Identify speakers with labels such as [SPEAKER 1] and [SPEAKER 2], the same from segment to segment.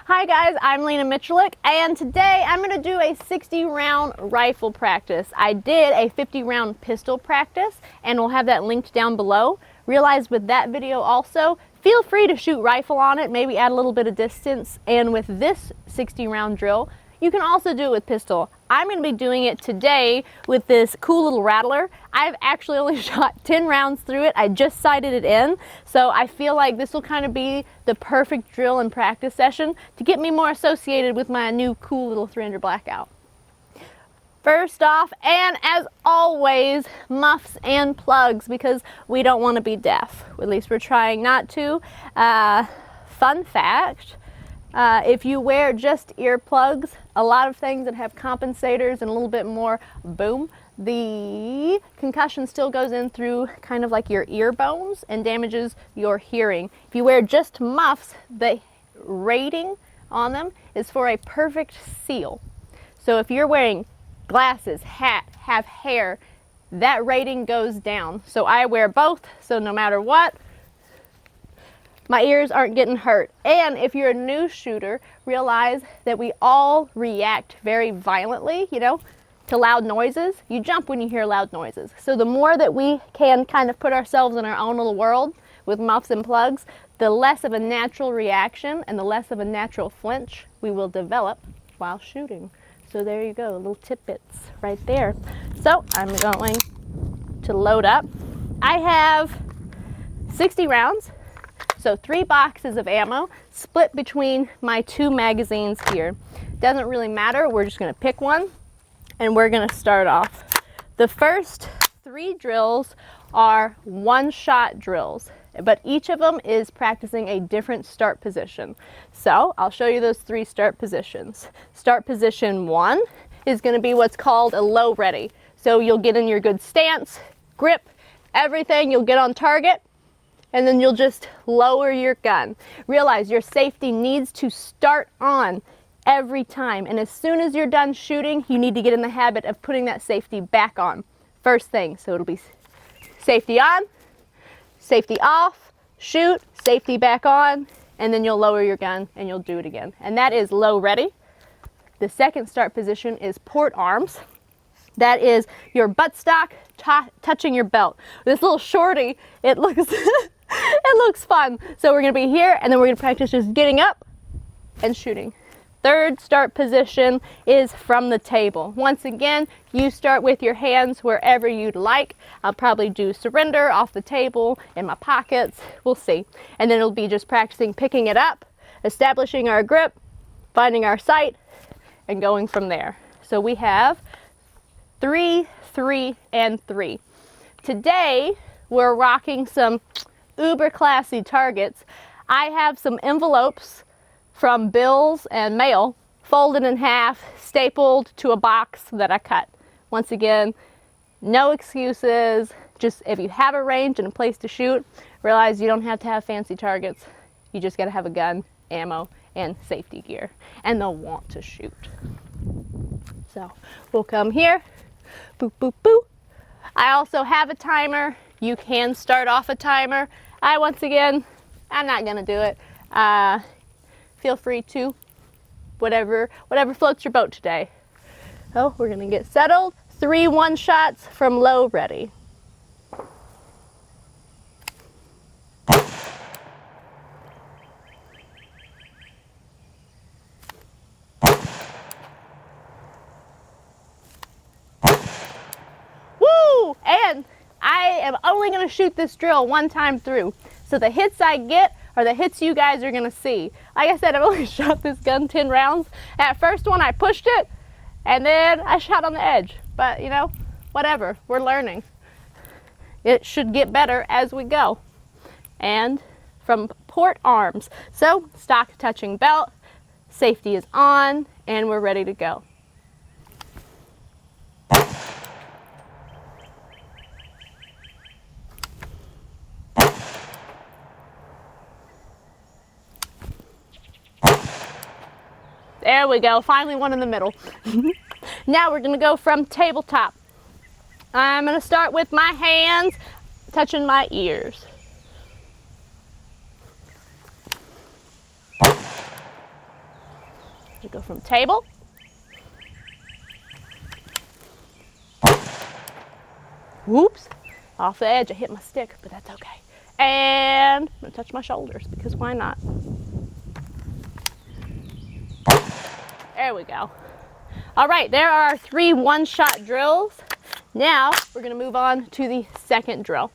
[SPEAKER 1] Hi guys, I'm Lena Miculek, and today I'm going to do a 60 round rifle practice. I did a 50 round pistol practice, and we'll have that linked down below. Realize with that video also, feel free to shoot rifle on it, maybe add a little bit of distance, and with this 60 round drill, you can also do it with pistol. I'm going to be doing it today with this cool little rattler. I've actually only shot 10 rounds through it. I just sighted it in, so I feel like this will kind of be the perfect drill and practice session to get me more associated with my new cool little 300 blackout. First off, and as always, muffs and plugs, because we don't want to be deaf. At least we're trying not to. Fun fact, if you wear just earplugs, a lot of things that have compensators and a little bit more boom, the concussion still goes in through kind of like your ear bones and damages your hearing. If you wear just muffs, the rating on them is for a perfect seal. So if you're wearing glasses, hat, have hair, that rating goes down. So I wear both, so no matter what, my ears aren't getting hurt. And if you're a new shooter, realize that we all react very violently, to loud noises. You jump when you hear loud noises. So the more that we can kind of put ourselves in our own little world with muffs and plugs, the less of a natural reaction and the less of a natural flinch we will develop while shooting. So there you go, little tidbits right there. So I'm going to load up. I have 60 rounds. So 3 boxes of ammo split between my 2 magazines here. Doesn't really matter, we're just gonna pick one and we're gonna start off. The first 3 drills are one-shot drills, but each of them is practicing a different start position. So I'll show you those 3 start positions. Start position 1 is gonna be what's called a low ready. So you'll get in your good stance, grip, everything, you'll get on target, and then you'll just lower your gun. Realize your safety needs to start on every time, and as soon as you're done shooting, you need to get in the habit of putting that safety back on first thing. So it'll be safety on, safety off, shoot, safety back on, and then you'll lower your gun and you'll do it again. And that is low ready. The second start position is port arms. That is your buttstock touching your belt. This little shorty, it looks it looks fun. So we're gonna be here and then we're gonna practice just getting up and shooting. Third start position is from the table. Once again, you start with your hands wherever you'd like. I'll probably do surrender off the table, in my pockets, we'll see. And then it'll be just practicing picking it up, establishing our grip, finding our sight, and going from there. So we have 3, 3, and 3. Today, we're rocking some uber classy targets. I have some envelopes from bills and mail folded in half, stapled to a box that I cut. Once again, no excuses. Just if you have a range and a place to shoot, realize you don't have to have fancy targets. You just gotta have a gun, ammo, and safety gear, and they'll want to shoot. So we'll come here, boop, boop, boop. I also have a timer. You can start off a timer. I'm not gonna do it. Feel free to, whatever floats your boat today. So we're gonna get settled. 3 one-shots from low ready. Woo! And I am only gonna shoot this drill 1 time through. So the hits I get are the hits you guys are gonna see. Like I said, I've only shot this gun 10 rounds. At first one I pushed it, and then I shot on the edge. But whatever, we're learning. It should get better as we go. And from port arms. So stock touching belt, safety is on, and we're ready to go. There we go, finally one in the middle. Now we're gonna go from tabletop. I'm gonna start with my hands touching my ears. Just go from table. Whoops, off the edge, I hit my stick, but that's okay. And I'm gonna touch my shoulders because why not? There we go. All right, there are our 3 one-shot drills. Now we're gonna move on to the second drill.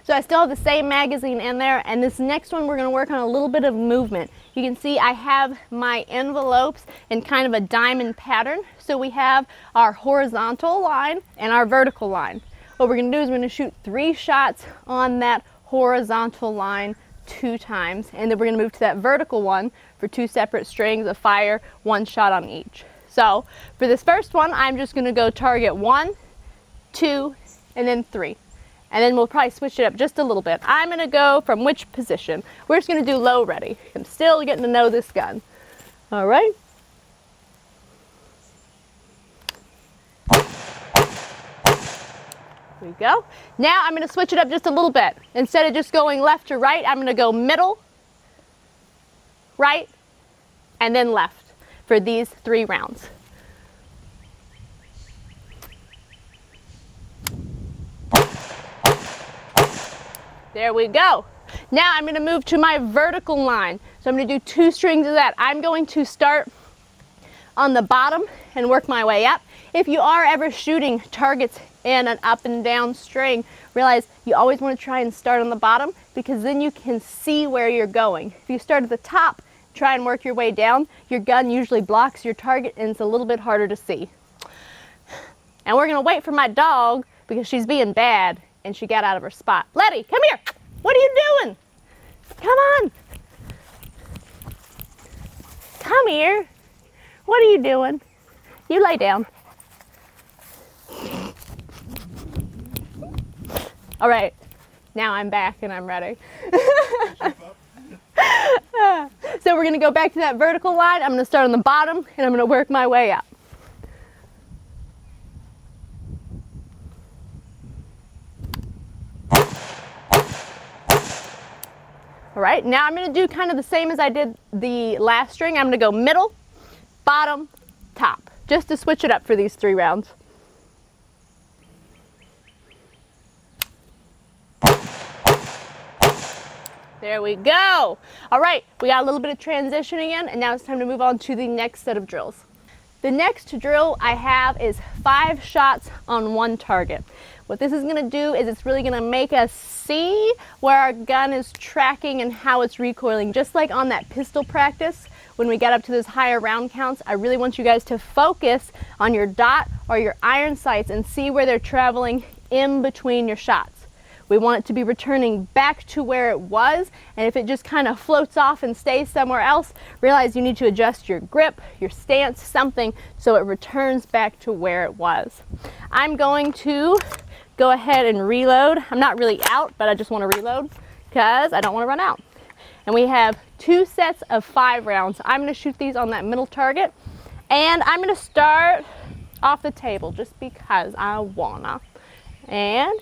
[SPEAKER 1] So I still have the same magazine in there, and this next one we're gonna work on a little bit of movement. You can see I have my envelopes in kind of a diamond pattern. So we have our horizontal line and our vertical line. What we're gonna do is we're gonna shoot 3 shots on that horizontal line 2 times, and then we're gonna move to that vertical one for 2 separate strings of fire, 1 shot on each. So for this first one, I'm just gonna go target 1, 2, and then 3. And then we'll probably switch it up just a little bit. I'm gonna go from which position? We're just gonna do low ready. I'm still getting to know this gun. All right. There we go. Now I'm gonna switch it up just a little bit. Instead of just going left to right, I'm gonna go middle, right, and then left for these 3 rounds. There we go. Now I'm gonna move to my vertical line. So I'm gonna do 2 strings of that. I'm going to start on the bottom and work my way up. If you are ever shooting targets in an up and down string, realize you always want to try and start on the bottom because then you can see where you're going. If you start at the top, try and work your way down, your gun usually blocks your target and it's a little bit harder to see. And we're gonna wait for my dog because she's being bad and she got out of her spot. Letty, come here. What are you doing? Come on. Come here. What are you doing? You lay down. All right, now I'm back and I'm ready. So we're gonna go back to that vertical line. I'm gonna start on the bottom and I'm gonna work my way up. All right, now I'm gonna do kind of the same as I did the last string. I'm gonna go middle, bottom, top, just to switch it up for these 3 rounds. There we go. All right, we got a little bit of transitioning in, and now it's time to move on to the next set of drills. The next drill I have is 5 shots on 1 target. What this is gonna do is it's really gonna make us see where our gun is tracking and how it's recoiling. Just like on that pistol practice, when we get up to those higher round counts, I really want you guys to focus on your dot or your iron sights and see where they're traveling in between your shots. We want it to be returning back to where it was, and if it just kind of floats off and stays somewhere else, realize you need to adjust your grip, your stance, something so it returns back to where it was. I'm going to go ahead and reload. I'm not really out, but I just want to reload because I don't want to run out. And we have 2 sets of 5 rounds. I'm going to shoot these on that middle target, and I'm going to start off the table just because I wanna. And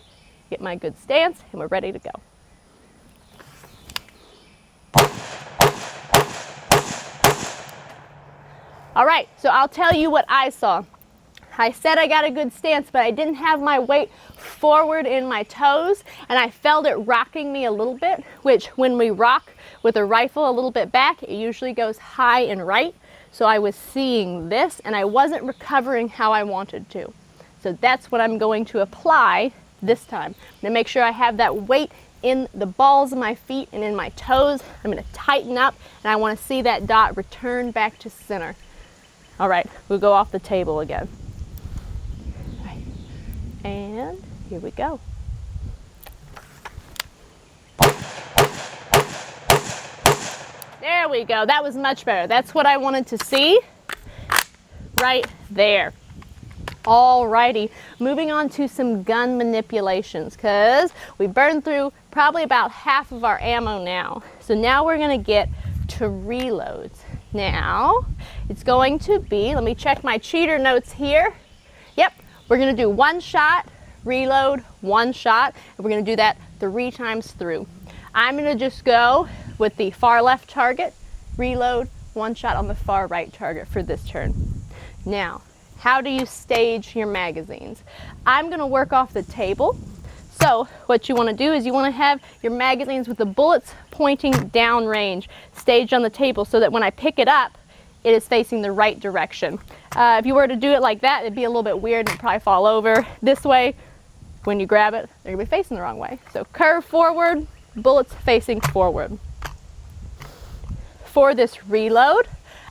[SPEAKER 1] get my good stance, and we're ready to go. All right, so I'll tell you what I saw. I said I got a good stance, but I didn't have my weight forward in my toes, and I felt it rocking me a little bit, which when we rock with a rifle a little bit back, it usually goes high and right. So I was seeing this, and I wasn't recovering how I wanted to. So that's what I'm going to apply this time. I'm gonna make sure I have that weight in the balls of my feet and in my toes. I'm gonna tighten up, and I wanna see that dot return back to center. All right, we'll go off the table again. All right. And here we go. There we go, that was much better. That's what I wanted to see right there. Alrighty, moving on to some gun manipulations because we burned through probably about half of our ammo now. So now we're gonna get to reloads. Now, it's going to be, let me check my cheater notes here. Yep, we're gonna do 1 shot, reload, 1 shot, and we're gonna do that 3 times through. I'm gonna just go with the far left target, reload, one shot on the far right target for this turn. Now, how do you stage your magazines? I'm gonna work off the table. So what you wanna do is you wanna have your magazines with the bullets pointing downrange, staged on the table so that when I pick it up, it is facing the right direction. If you were to do it like that, it'd be a little bit weird and it'd probably fall over. This way, when you grab it, they're gonna be facing the wrong way. So curve forward, bullets facing forward. For this reload,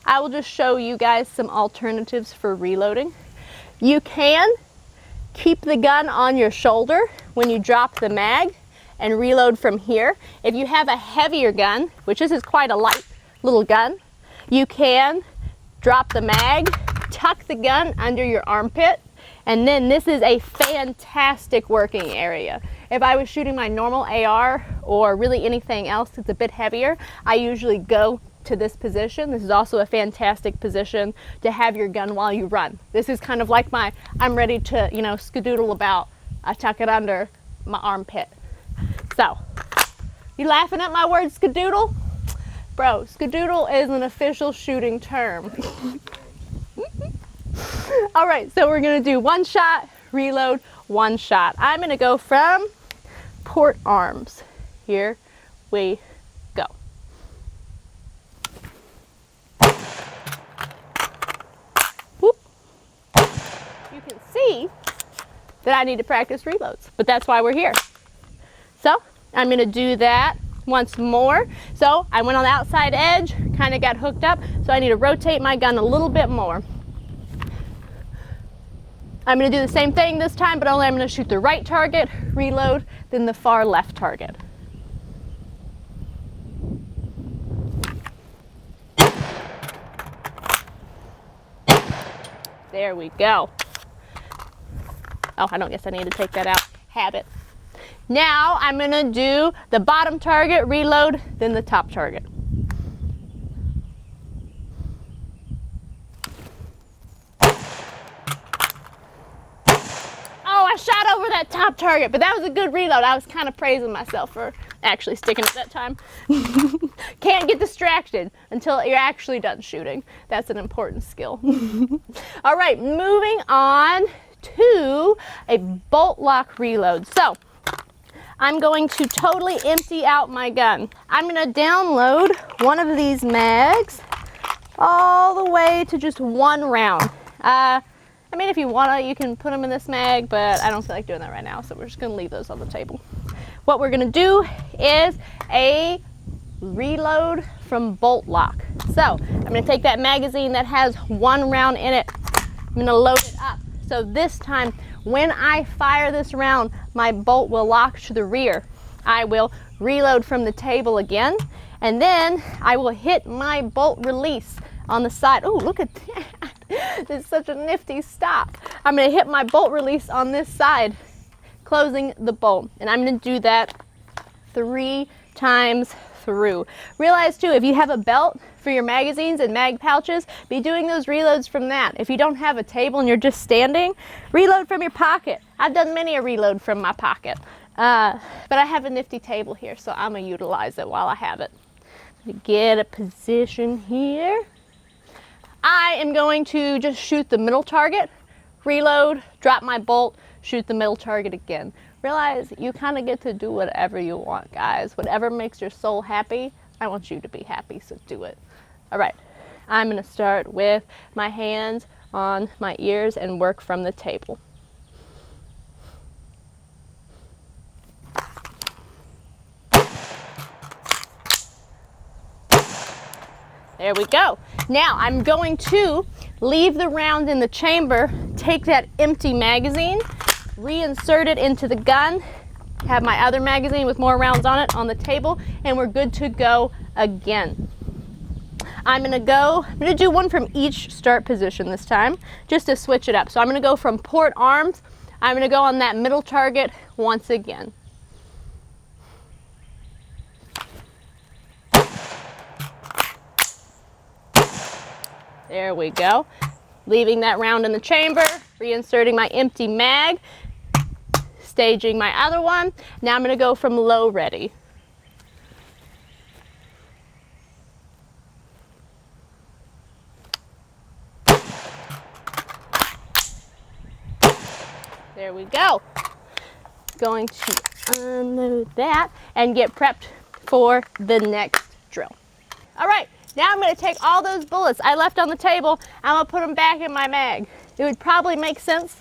[SPEAKER 1] I will just show you guys some alternatives for reloading. You can keep the gun on your shoulder when you drop the mag and reload from here. If you have a heavier gun, which this is quite a light little gun, you can drop the mag, tuck the gun under your armpit, and then this is a fantastic working area. If I was shooting my normal AR or really anything else that's a bit heavier, I usually go to this position. This is also a fantastic position to have your gun while you run. This is kind of like my, I'm ready to, you know, skadoodle about. I tuck it under my armpit. So, you laughing at my word skadoodle? Bro, skadoodle is an official shooting term. All right, so we're gonna do one shot, reload, one shot. I'm gonna go from port arms. Here we go. Whoop. You can see that I need to practice reloads, but that's why we're here. So I'm gonna do that once more. So I went on the outside edge, kind of got hooked up, so I need to rotate my gun a little bit more. I'm going to do the same thing this time, but only I'm going to shoot the right target, reload, then the far left target. There we go. Oh, I don't guess I need to take that out. Habit. Now I'm going to do the bottom target, reload, then the top target. I shot over that top target, but that was a good reload. I was kind of praising myself for actually sticking it that time. Can't get distracted until you're actually done shooting. That's an important skill. All right, moving on to a bolt lock reload. So I'm going to totally empty out my gun. I'm going to download one of these mags all the way to just one round. I mean, if you want to, you can put them in this mag, but I don't feel like doing that right now, so we're just going to leave those on the table. What we're going to do is a reload from bolt lock. So I'm going to take that magazine that has one round in it. I'm going to load it up. So this time, when I fire this round, my bolt will lock to the rear. I will reload from the table again, and then I will hit my bolt release on the side. Oh, look at that. It's such a nifty stop. I'm going to hit my bolt release on this side, closing the bolt. And I'm going to do that 3 times through. Realize too, if you have a belt for your magazines and mag pouches, be doing those reloads from that. If you don't have a table and you're just standing, reload from your pocket. I've done many a reload from my pocket. But I have a nifty table here, so I'm going to utilize it while I have it. Get a position here. I am going to just shoot the middle target, reload, drop my bolt, shoot the middle target again. Realize you kind of get to do whatever you want, guys. Whatever makes your soul happy, I want you to be happy, so do it. All right, I'm going to start with my hands on my ears and work from the table. There we go. Now I'm going to leave the round in the chamber, take that empty magazine, reinsert it into the gun, have my other magazine with more rounds on it on the table, and we're good to go again. I'm gonna do one from each start position this time, just to switch it up. So I'm gonna go from port arms, I'm gonna go on that middle target once again. There we go. Leaving that round in the chamber, reinserting my empty mag, staging my other one. Now I'm going to go from low ready. There we go. Going to unload that and get prepped for the next drill. All right, now I'm going to take all those bullets I left on the table, I'm going to put them back in my mag. It would probably make sense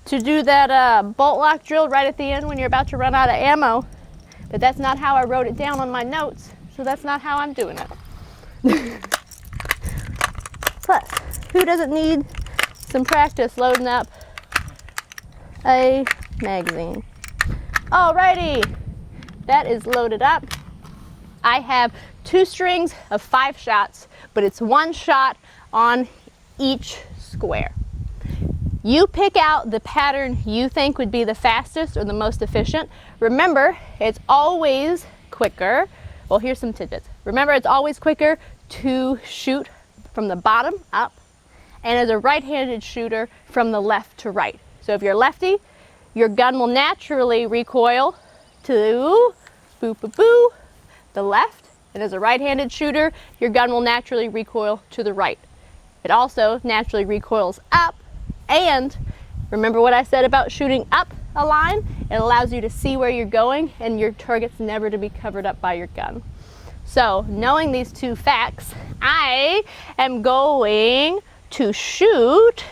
[SPEAKER 1] to do that bolt lock drill right at the end when you're about to run out of ammo, but that's not how I wrote it down on my notes, so that's not how I'm doing it. Plus, who doesn't need some practice loading up a magazine? Alrighty, that is loaded up. I have 2 strings of 5 shots, but it's 1 shot on each square. You pick out the pattern you think would be the fastest or the most efficient. Remember, it's always quicker. Well, here's some tidbits. Remember, it's always quicker to shoot from the bottom up, and as a right-handed shooter, from the left to right. So if you're lefty, your gun will naturally recoil to boo, boo, boo, the left, and as a right-handed shooter, your gun will naturally recoil to the right. It also naturally recoils up, and remember what I said about shooting up a line? It allows you to see where you're going, and your target's never to be covered up by your gun. So, knowing these 2 facts, I am going to shoot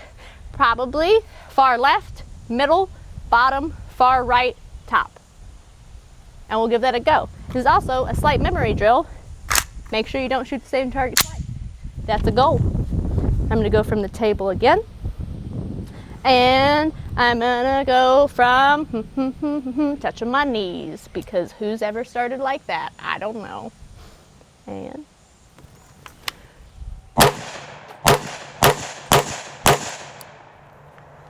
[SPEAKER 1] probably far left, middle, bottom, far right, top. And we'll give that a go. This is also a slight memory drill. Make sure you don't shoot the same target twice. That's a goal. I'm going to go from the table again. And I'm going to go from touching my knees, because who's ever started like that? I don't know. And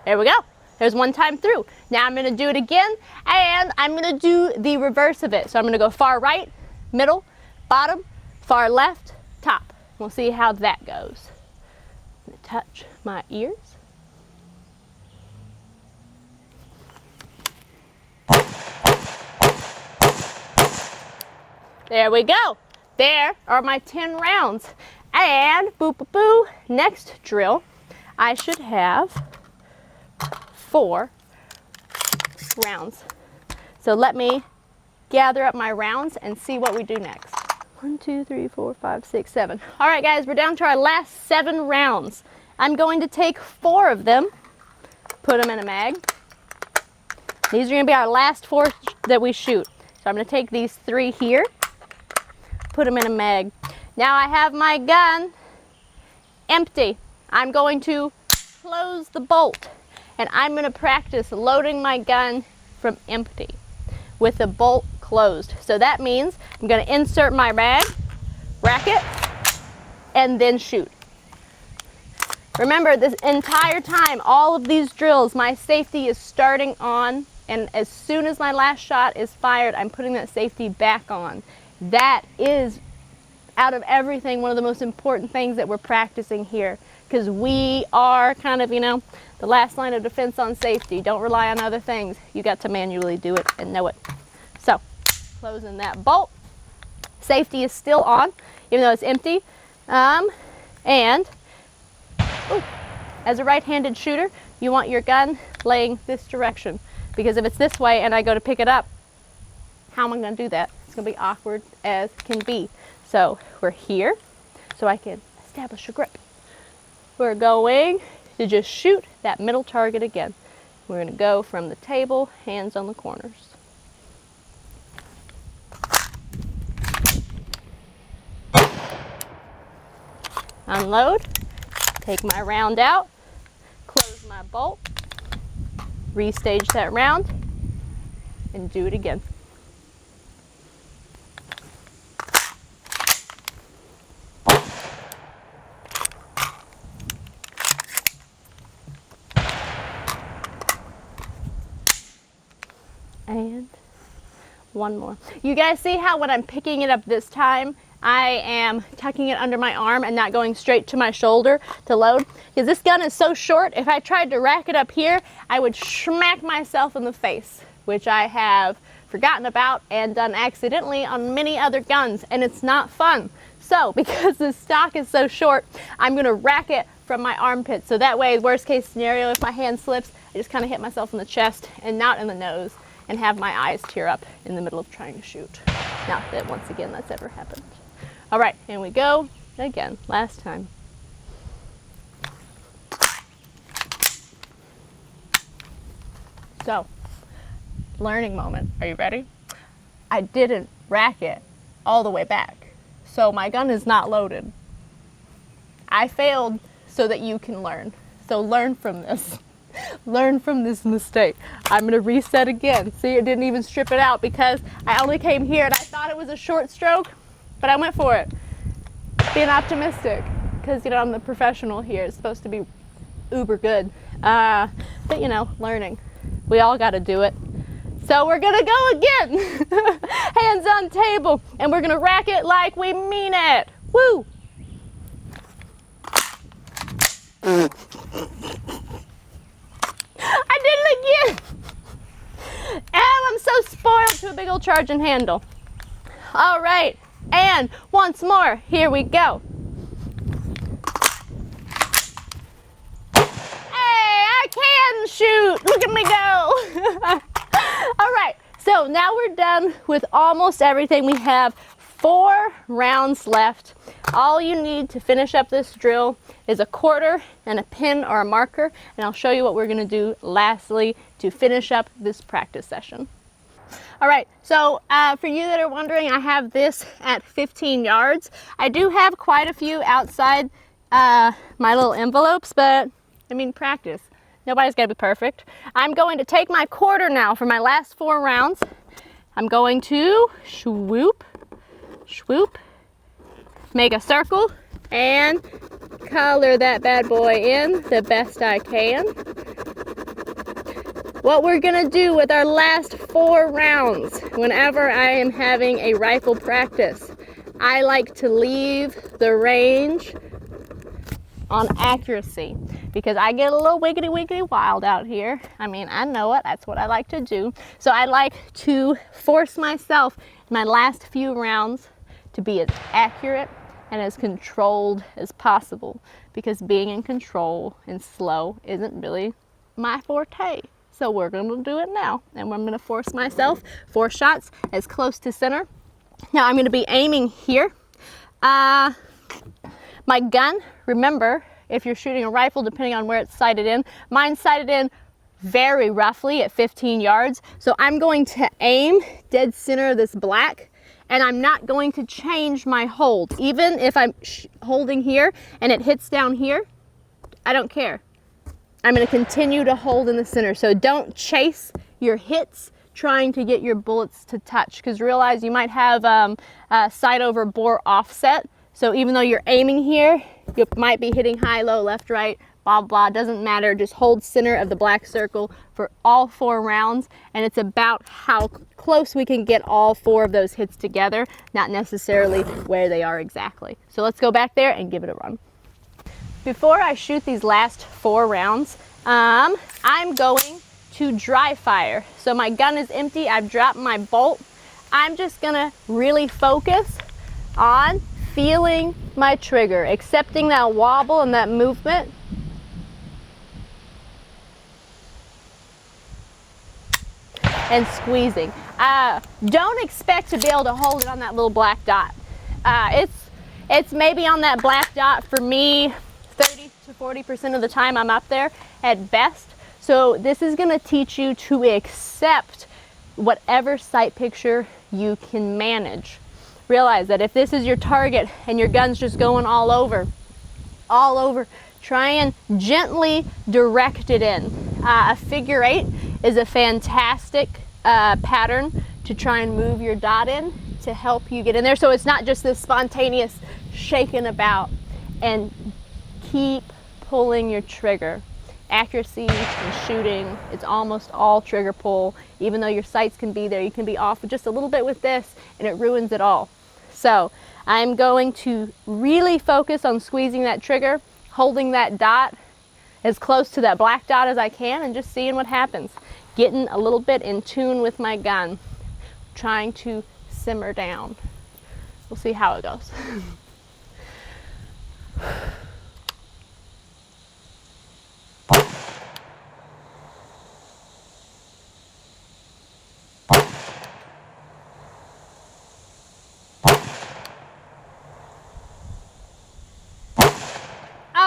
[SPEAKER 1] there we go. There's 1 time through. Now I'm going to do it again, and I'm going to do the reverse of it. So I'm going to go far right, middle, bottom, far left, top. We'll see how that goes. I'm going to touch my ears. There we go. There are my 10 rounds. And boo, boo, boo, next drill, I should have 4 rounds. So let me gather up my rounds and see what we do next. 1, 2, 3, 4, 5, 6, 7. All right, guys, we're down to our last 7 rounds. I'm going to take 4 of them, put them in a mag. These are going to be our last 4 that we shoot. So I'm going to take these 3 here, put them in a mag. Now I have my gun empty. I'm going to close the bolt, and I'm going to practice loading my gun from empty with the bolt closed. So that means I'm going to insert my mag, rack it, and then shoot. Remember, this entire time, all of these drills, my safety is starting on, and as soon as my last shot is fired, I'm putting that safety back on. That is, out of everything, one of the most important things that we're practicing here, because we are kind of, the last line of defense on safety. Don't rely on other things. You got to manually do it and know it. So, closing that bolt. Safety is still on, even though it's empty. And as a right-handed shooter, you want your gun laying this direction, because if it's this way and I go to pick it up, how am I going to do that? It's going to be awkward as can be. So we're here, so I can establish a grip. We're going to just shoot that middle target again. We're going to go from the table, hands on the corners. Unload, take my round out, close my bolt, restage that round, and do it again. And one more. You guys see how when I'm picking it up this time, I am tucking it under my arm and not going straight to my shoulder to load? Because this gun is so short, if I tried to rack it up here, I would smack myself in the face, which I have forgotten about and done accidentally on many other guns, and it's not fun. So, because the stock is so short, I'm going to rack it from my armpit. So that way, worst case scenario, if my hand slips, I just kind of hit myself in the chest and not in the nose and have my eyes tear up in the middle of trying to shoot. Not that once again that's ever happened. All right, here we go. Again, last time. So, learning moment. Are you ready? I didn't rack it all the way back, so my gun is not loaded. I failed so that you can learn. So learn from this. Learn from this mistake. I'm gonna reset again. See, it didn't even strip it out because I only came here and I thought it was a short stroke, but I went for it. Being optimistic, because you know I'm the professional here. It's supposed to be uber good, but you know, learning. We all got to do it. So we're gonna go again. Hands on table, and we're gonna rack it like we mean it. Woo! I did it again. Oh, I'm so spoiled to a big old charging handle. All right, and once more, here we go. Hey, I can shoot. Look at me go. All right, so now we're done with almost everything. We have 4 rounds left. All you need to finish up this drill is a quarter and a pin or a marker, and I'll show you what we're gonna do lastly to finish up this practice session. All right, so for you that are wondering, I have this at 15 yards. I do have quite a few outside my little envelopes, but I mean, practice. Nobody's gotta be perfect. I'm going to take my quarter now for my last 4 rounds. I'm going to swoop, swoop, make a circle, and color that bad boy in the best I can. What we're gonna do with our last 4 rounds, whenever I am having a rifle practice, I like to leave the range on accuracy because I get a little wiggity wild out here. I mean, I know it, that's what I like to do. So I like to force myself in my last few rounds to be as accurate and as controlled as possible, because being in control and slow isn't really my forte. So we're gonna do it now, and I'm gonna force myself 4 shots as close to center. Now I'm gonna be aiming here. My gun, remember, if you're shooting a rifle, depending on where it's sighted in, mine's sighted in very roughly at 15 yards. So I'm going to aim dead center of this black, and I'm not going to change my hold. Even if I'm holding here and it hits down here, I don't care. I'm gonna continue to hold in the center. So don't chase your hits trying to get your bullets to touch, because realize you might have a sight over bore offset. So even though you're aiming here, you might be hitting high, low, left, right, blah, blah, doesn't matter. Just hold center of the black circle for all 4 rounds. And it's about how close we can get all 4 of those hits together, not necessarily where they are exactly. So let's go back there and give it a run. Before I shoot these last 4 rounds, I'm going to dry fire. So my gun is empty, I've dropped my bolt. I'm just gonna really focus on feeling my trigger, accepting that wobble and that movement. And squeezing. Don't expect to be able to hold it on that little black dot. It's maybe on that black dot for me 30 to 40% of the time I'm up there at best. So this is gonna teach you to accept whatever sight picture you can manage. Realize that if this is your target and your gun's just going all over, try and gently direct it in. A figure 8 is a fantastic pattern to try and move your dot in to help you get in there. So it's not just this spontaneous shaking about, and keep pulling your trigger. Accuracy and shooting, it's almost all trigger pull. Even though your sights can be there, you can be off just a little bit with this and it ruins it all. So I'm going to really focus on squeezing that trigger, holding that dot as close to that black dot as I can, and just seeing what happens. Getting a little bit in tune with my gun, trying to simmer down. We'll see how it goes.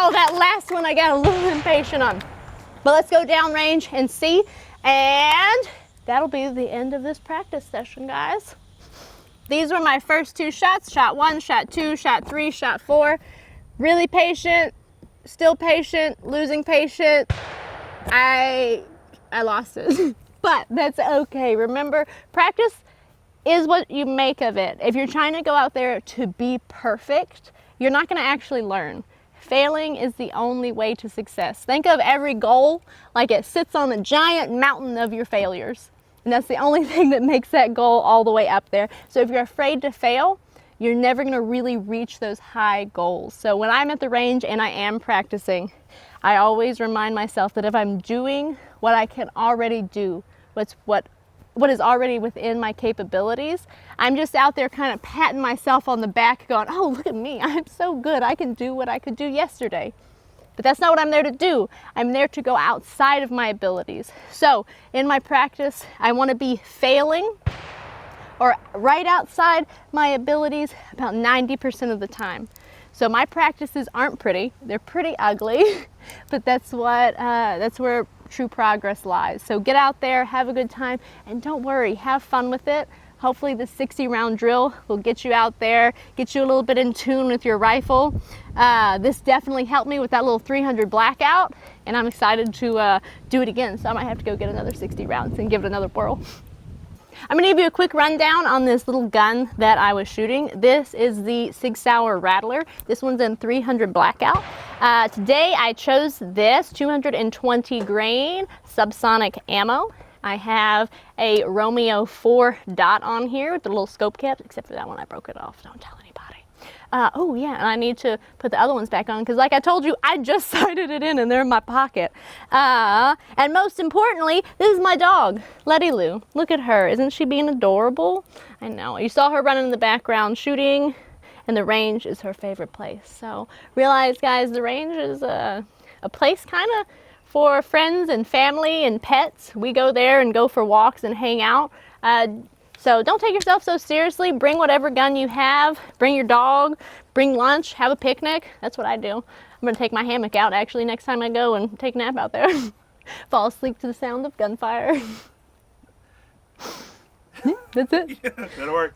[SPEAKER 1] Oh, that last one I got a little impatient on. But let's go downrange and see. And that'll be the end of this practice session, guys. These were my first 2 shots. Shot 1, shot 2, shot 3, shot 4. Really patient, still patient, losing patient. I lost it, but that's okay. Remember, practice is what you make of it. If you're trying to go out there to be perfect, you're not going to actually learn. Failing is the only way to success. Think of every goal like it sits on a giant mountain of your failures. And that's the only thing that makes that goal all the way up there. So if you're afraid to fail, you're never going to really reach those high goals. So when I'm at the range and I am practicing, I always remind myself that if I'm doing what I can already do, what is already within my capabilities, I'm just out there kind of patting myself on the back going, oh, look at me, I'm so good, I can do what I could do yesterday. But that's not what I'm there to do. I'm there to go outside of my abilities. So in my practice, I want to be failing or right outside my abilities about 90% of the time. So my practices aren't pretty, they're pretty ugly, but that's where true progress lies. So get out there, have a good time, and don't worry, have fun with it. Hopefully the 60 round drill will get you out there, get you a little bit in tune with your rifle. This definitely helped me with that little 300 blackout, and I'm excited to do it again. So I might have to go get another 60 rounds and give it another whirl. I'm going to give you a quick rundown on this little gun that I was shooting. This is the Sig Sauer Rattler. This one's in 300 blackout. Today I chose this 220 grain subsonic ammo. I have a Romeo 4 dot on here with the little scope cap, except for that one I broke it off. Don't tell anybody. Oh yeah, and I need to put the other ones back on because like I told you, I just sighted it in and they're in my pocket. And most importantly, this is my dog, Letty Lou. Look at her, isn't she being adorable? I know, you saw her running in the background shooting, and the range is her favorite place. So realize guys, the range is a place kind of for friends and family and pets. We go there and go for walks and hang out. So don't take yourself so seriously. Bring whatever gun you have. Bring your dog. Bring lunch. Have a picnic. That's what I do. I'm going to take my hammock out actually next time I go and take a nap out there. Fall asleep to the sound of gunfire. That's it.
[SPEAKER 2] Yeah, that'll work.